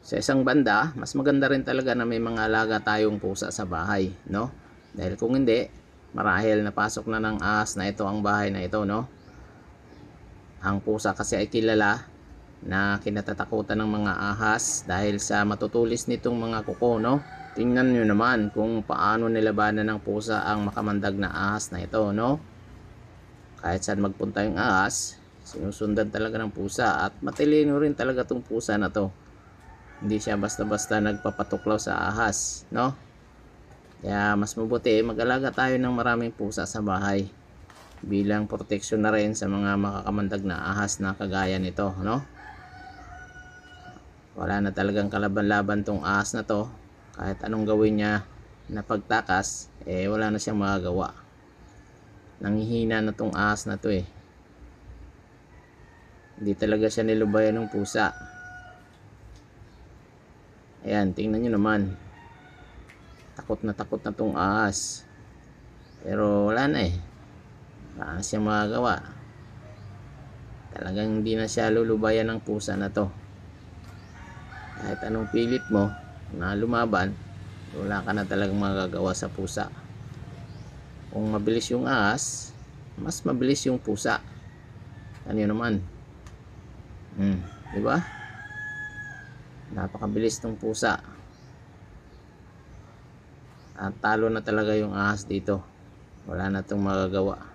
Sa isang banda, mas maganda rin talaga na may mga alaga tayong pusa sa bahay, no? Dahil kung hindi, marahil napasok na ng ahas na ito ang bahay na ito, no? Ang pusa kasi ay kilala na kinatatakutan ng mga ahas dahil sa matutulis nitong mga kuko, no? Tingnan nyo naman kung paano nilabanan ng pusa ang makamandag na ahas na ito, no? Kahit saan magpunta yung ahas, sinusundan talaga ng pusa, at matilino rin talaga tong pusa na to. Hindi siya basta-basta nagpapatuklaw sa ahas, no? Kaya mas mabuti mag-alaga tayo ng maraming pusa sa bahay bilang proteksyon na rin sa mga makakamandag na ahas na kagaya nito, no? Wala na talagang kalaban-laban tong ahas na to. Kahit anong gawin niya na pagtakas, wala na siyang magagawa. Nanghihina na tong ahas na to. Hindi talaga siya nilubayan ng pusa. Ayan, tingnan nyo naman. Takot na tong ahas. Pero wala na wala na siyang magagawa. Talagang hindi na siya lulubayan ng pusa na to. Kahit anong pilit mo na lumaban, wala ka na talagang magagawa sa pusa. Kung mabilis yung ahas, mas mabilis yung pusa. Ano yun naman? Diba? Napakabilis ng pusa. At talo na talaga yung ahas dito. Wala na itong magagawa.